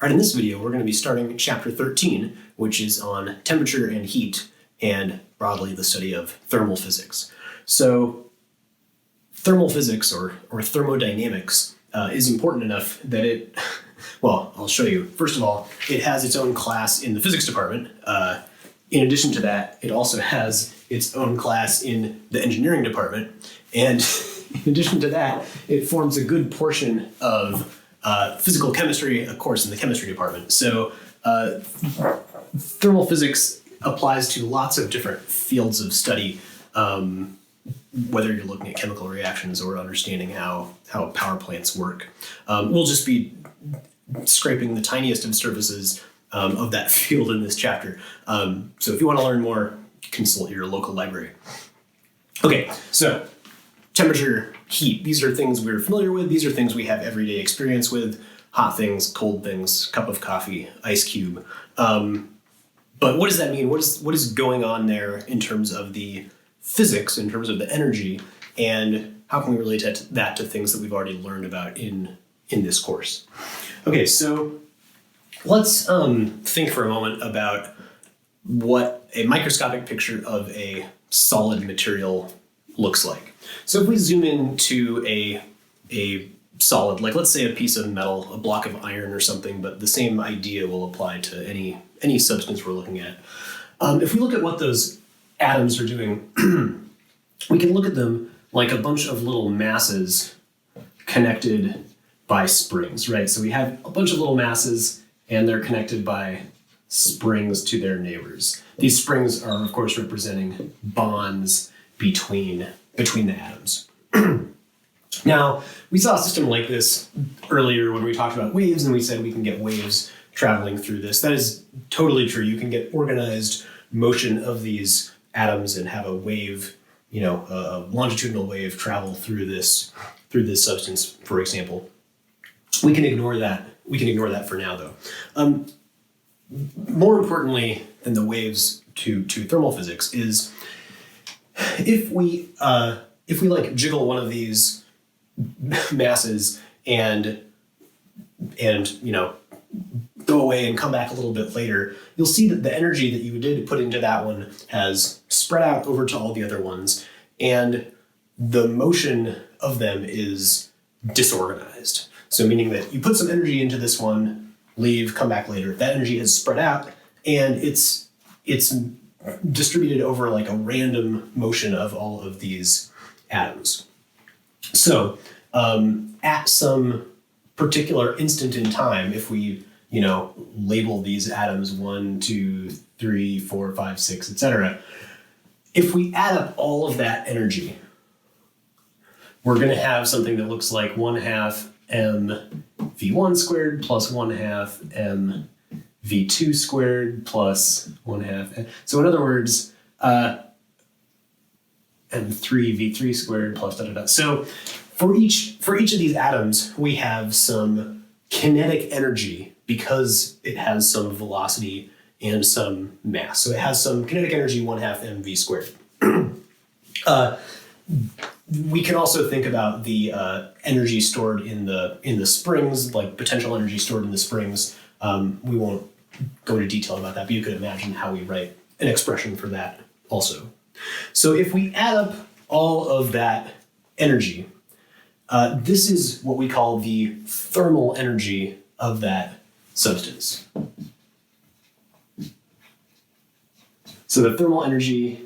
All right, in this video, we're going to be starting chapter 13, which is on temperature and heat, and broadly the study of thermal physics. So thermal physics or thermodynamics is important enough that it, well, I'll show you. First of all, it has its own class in the physics department. In addition to that, it also has its own class in the engineering department. And in addition to that, it forms a good portion of physical chemistry, a course in the chemistry department. So thermal physics applies to lots of different fields of study, whether you're looking at chemical reactions or understanding how power plants work. We'll just be scraping the tiniest of surfaces of that field in this chapter. So if you want to learn more, consult your local library. Okay, so temperature, heat, these are things we're familiar with. These are things we have everyday experience with. Hot things, cold things, cup of coffee, ice cube. But what does that mean? What is going on there in terms of the physics, in terms of the energy, and how can we relate that to things that we've already learned about in this course? Okay, so let's think for a moment about what a microscopic picture of a solid material looks like. So if we zoom into a solid, like let's say a piece of metal, a block of iron or something, but the same idea will apply to any substance we're looking at. If we look at what those atoms are doing, we can look at them like a bunch of little masses connected by springs, right? So we have a bunch of little masses and they're connected by springs to their neighbors. These springs are, of course, representing bonds between the atoms. Now, we saw a system like this earlier when we talked about waves, and we said we can get waves traveling through this. That is totally true. You can get organized motion of these atoms and have a wave, a longitudinal wave travel through this substance, for example. We can ignore that. We can ignore that for now, though. More importantly than the waves to thermal physics is if we like jiggle one of these masses and go away and come back a little bit later, you'll see that the energy that you did put into that one has spread out over to all the other ones, and the motion of them is disorganized. So meaning that you put some energy into this one, leave, come back later, that energy has spread out, and it's distributed over like a random motion of all of these atoms. So at some particular instant in time, if we label these atoms 1, 2, 3, 4, 5, 6, etc., if we add up all of that energy, we're going to have something that looks like 1/2 mv1 squared plus 1/2 mv2 squared plus 1/2. So in other words, m3v3 squared plus da da da. So for each of these atoms, we have some kinetic energy because it has some velocity and some mass. So it has some kinetic energy 1/2 mv squared. We can also think about the energy stored in the springs, like potential energy stored in the springs. We won't go into detail about that, but you could imagine how we write an expression for that also. So if we add up all of that energy, this is what we call the thermal energy of that substance. So the thermal energy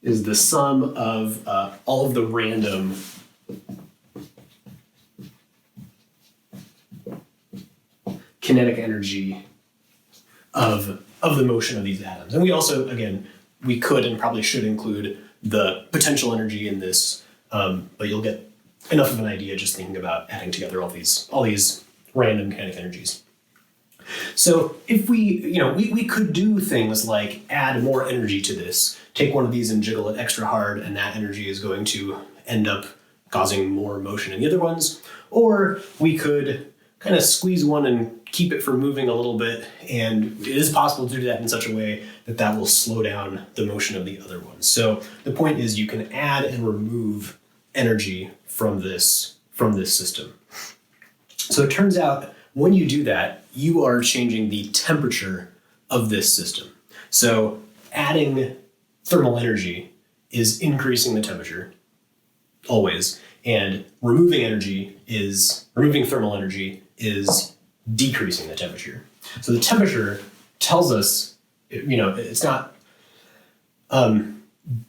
is the sum of all of the random kinetic energy of the motion of these atoms. And we also, again, we could and probably should include the potential energy in this, but you'll get enough of an idea just thinking about adding together all these random kinetic energies. So if we could do things like add more energy to this, take one of these and jiggle it extra hard, and that energy is going to end up causing more motion in the other ones. Or we could kind of squeeze one and keep it from moving a little bit, and it is possible to do that in such a way that will slow down the motion of the other ones. So the point is you can add and remove energy from this system. So it turns out when you do that, you are changing the temperature of this system. So adding thermal energy is increasing the temperature, always, and removing thermal energy is decreasing the temperature. So the temperature tells us, it's not,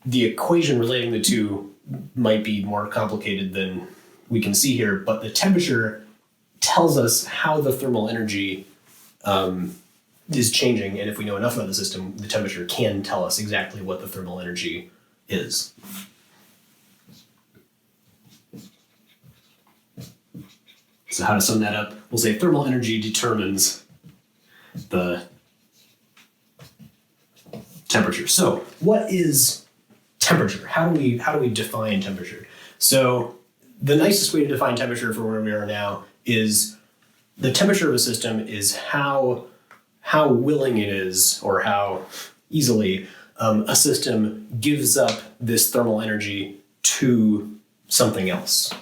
the equation relating the two might be more complicated than we can see here, but the temperature tells us how the thermal energy is changing, and if we know enough about the system, the temperature can tell us exactly what the thermal energy is. So how to sum that up? We'll say thermal energy determines the temperature. So what is temperature? How do we define temperature? So the nicest way to define temperature for where we are now is the temperature of a system is how willing it is, or how easily a system gives up this thermal energy to something else.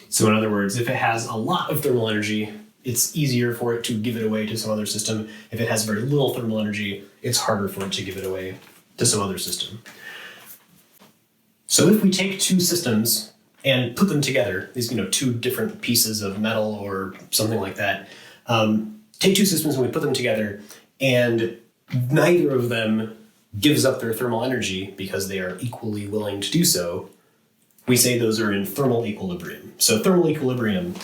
So in other words, if it has a lot of thermal energy, it's easier for it to give it away to some other system. If it has very little thermal energy, it's harder for it to give it away to some other system. So if we take two systems and put them together, these two different pieces of metal or something like that, take two systems and we put them together, and neither of them gives up their thermal energy because they are equally willing to do so, we say those are in thermal equilibrium. So thermal equilibrium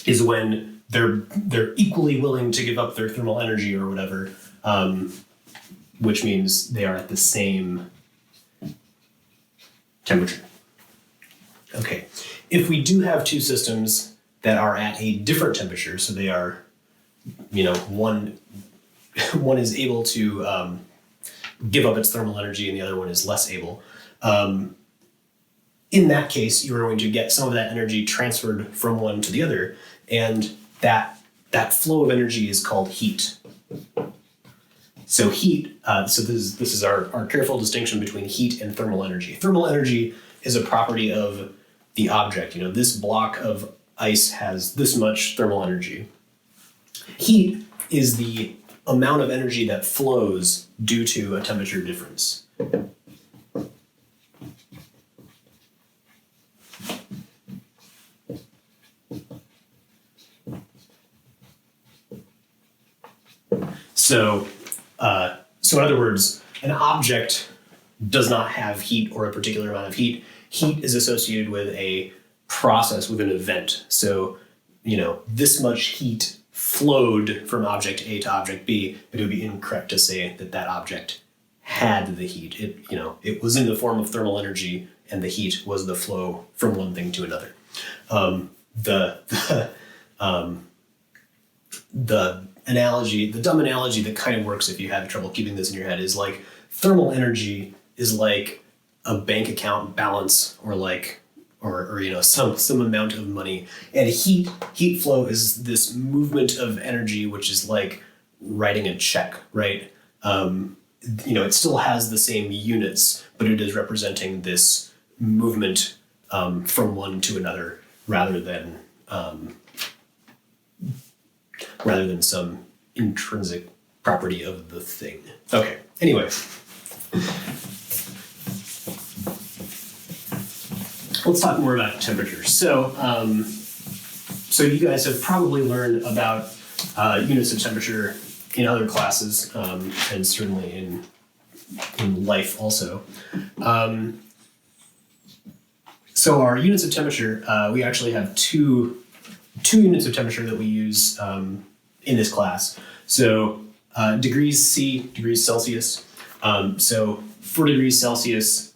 is when they're equally willing to give up their thermal energy or whatever, which means they are at the same temperature. Okay, if we do have two systems that are at a different temperature, so they are, one is able to give up its thermal energy and the other one is less able. In that case, you're going to get some of that energy transferred from one to the other, and that flow of energy is called heat. So heat, this is our careful distinction between heat and thermal energy. Thermal energy is a property of the object. This block of ice has this much thermal energy. Heat is the amount of energy that flows due to a temperature difference. So in other words, an object does not have heat or a particular amount of heat. Heat is associated with a process, with an event. So, this much heat flowed from object A to object B, but it would be incorrect to say that object had the heat. It was in the form of thermal energy, and the heat was the flow from one thing to another. The dumb analogy that kind of works if you have trouble keeping this in your head is like thermal energy is like a bank account balance, or some amount of money, and heat flow is this movement of energy, which is like writing a check, right? It still has the same units, but it is representing this movement from one to another rather than some intrinsic property of the thing. Okay, anyway. Let's talk more about temperature. So you guys have probably learned about units of temperature in other classes, and certainly in life also. So our units of temperature, we actually have two units of temperature that we use in this class. So degrees C, degrees Celsius. So 4 degrees Celsius,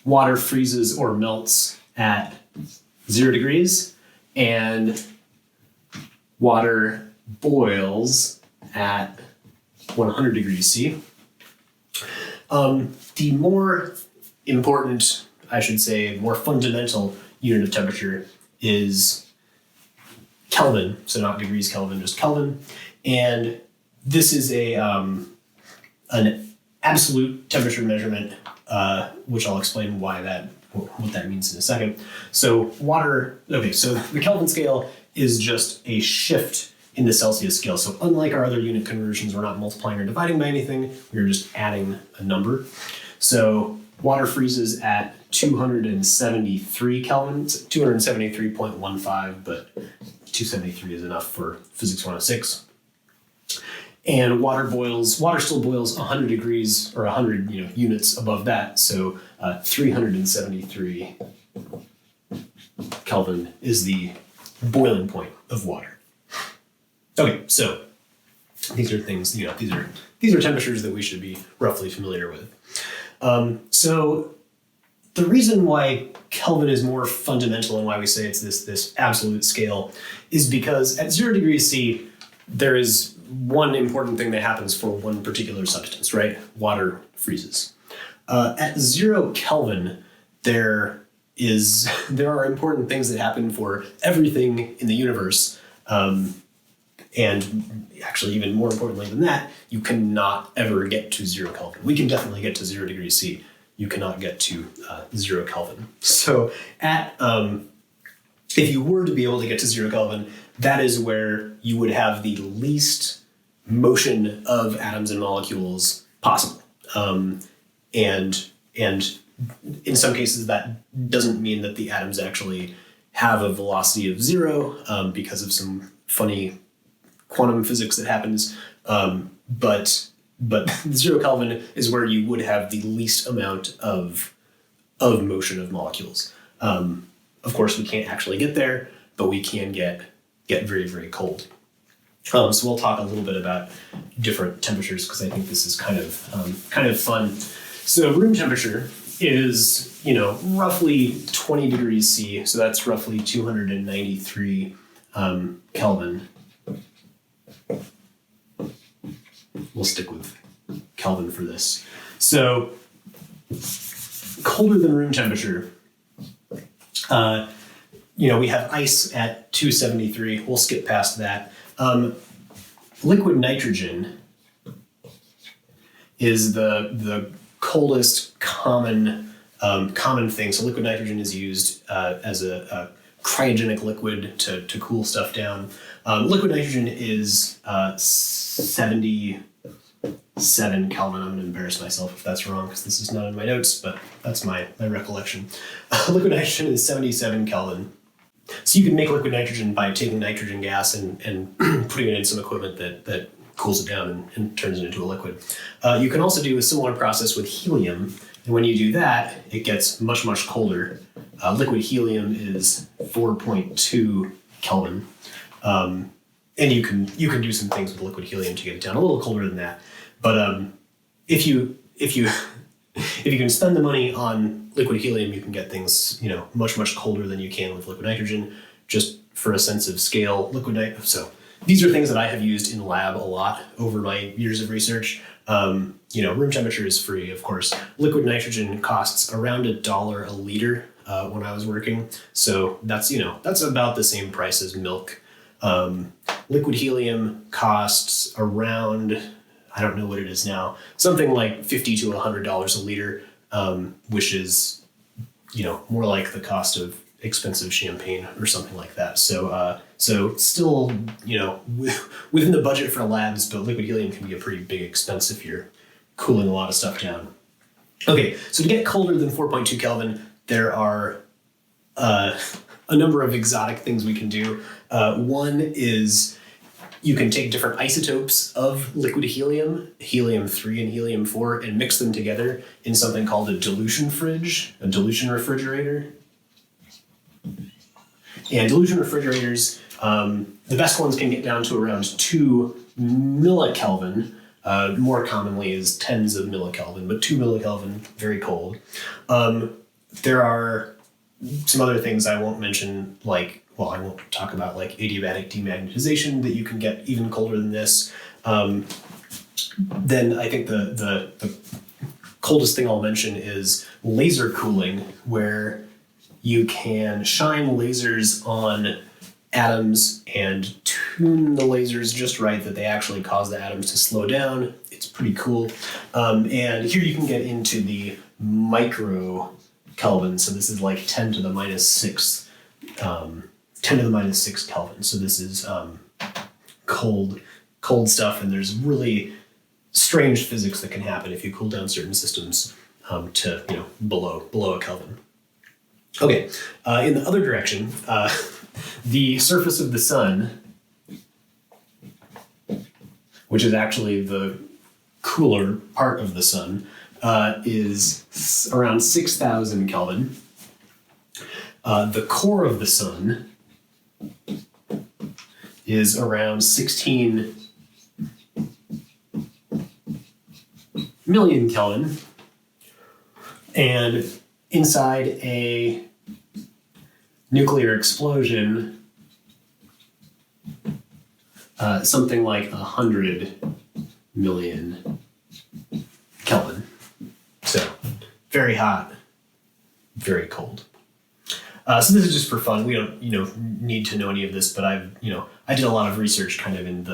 water freezes or melts at 0 degrees, and water boils at 100 degrees C. The more important, I should say, more fundamental unit of temperature is Kelvin. So not degrees Kelvin, just Kelvin. And this is an absolute temperature measurement, which I'll explain what that means in a second. So so the Kelvin scale is just a shift in the Celsius scale. So unlike our other unit conversions, we're not multiplying or dividing by anything, we're just adding a number. So water freezes at 273 Kelvin, 273.15, but 273 is enough for Physics 106. And water still boils 100 degrees or 100 units above that. So 373 Kelvin is the boiling point of water. Okay, so these are things, these are temperatures that we should be roughly familiar with. So the reason why Kelvin is more fundamental and why we say it's this absolute scale is because at 0 degrees C, there is one important thing that happens for one particular substance, right? Water freezes. At 0 Kelvin, there are important things that happen for everything in the universe. And actually, even more importantly than that, you cannot ever get to 0 Kelvin. We can definitely get to 0 degrees C. You cannot get to 0 Kelvin. So if you were to be able to get to 0 Kelvin, that is where you would have the least motion of atoms and molecules possible. And in some cases, that doesn't mean that the atoms actually have a velocity of 0 because of some funny quantum physics that happens. But 0 Kelvin is where you would have the least amount of motion of molecules. Of course, we can't actually get there, but we can get very, very cold. So we'll talk a little bit about different temperatures because I think this is kind of fun. So room temperature is, roughly 20 degrees C. So that's roughly 293 Kelvin. We'll stick with Kelvin for this. So colder than room temperature, we have ice at 273. We'll skip past that. Liquid nitrogen is the coldest common thing. So liquid nitrogen is used as a cryogenic liquid to cool stuff down. Liquid nitrogen is 77 Kelvin. I'm going to embarrass myself if that's wrong because this is not in my notes, but that's my recollection. Liquid nitrogen is 77 Kelvin. So you can make liquid nitrogen by taking nitrogen gas and putting it in some equipment that cools it down and turns it into a liquid. You can also do a similar process with helium. And when you do that, it gets much, much colder. Liquid helium is 4.2 Kelvin. And you can do some things with liquid helium to get it down a little colder than that. But if you can spend the money on liquid helium, you can get things much, much colder than you can with liquid nitrogen. Just for a sense of scale, so these are things that I have used in the lab a lot over my years of research. Room temperature is free, of course. Liquid nitrogen costs around $1 a liter when I was working. So that's about the same price as milk. Liquid helium costs around, I don't know what it is now, something like $50 to $100 a liter, which is, more like the cost of expensive champagne or something like that. So still, within the budget for labs, but liquid helium can be a pretty big expense if you're cooling a lot of stuff down. Okay, so to get colder than 4.2 Kelvin, there are a number of exotic things we can do. One is you can take different isotopes of liquid helium, helium-3 and helium-4, and mix them together in something called a dilution fridge, a dilution refrigerator. And dilution refrigerators, the best ones can get down to around 2 millikelvin. More commonly is tens of millikelvin, but 2 millikelvin, very cold. There are some other things I won't mention, I won't talk about like adiabatic demagnetization that you can get even colder than this. Then I think the coldest thing I'll mention is laser cooling, where you can shine lasers on atoms and tune the lasers just right that they actually cause the atoms to slow down. It's pretty cool. And here you can get into the micro Kelvin. So this is like 10 to the minus 6, 10 to the minus 6 Kelvin. So this is cold stuff, and there's really strange physics that can happen if you cool down certain systems to below a Kelvin. Okay, in the other direction, the surface of the sun, which is actually the cooler part of the sun, is around 6,000 Kelvin. The core of the sun is around 16 million Kelvin. And inside a nuclear explosion, something like 100 million Kelvin. So very hot, very cold. So this is just for fun. We don't, need to know any of this, but I did a lot of research kind of in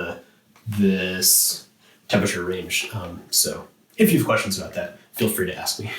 this temperature range. So if you have questions about that, feel free to ask me.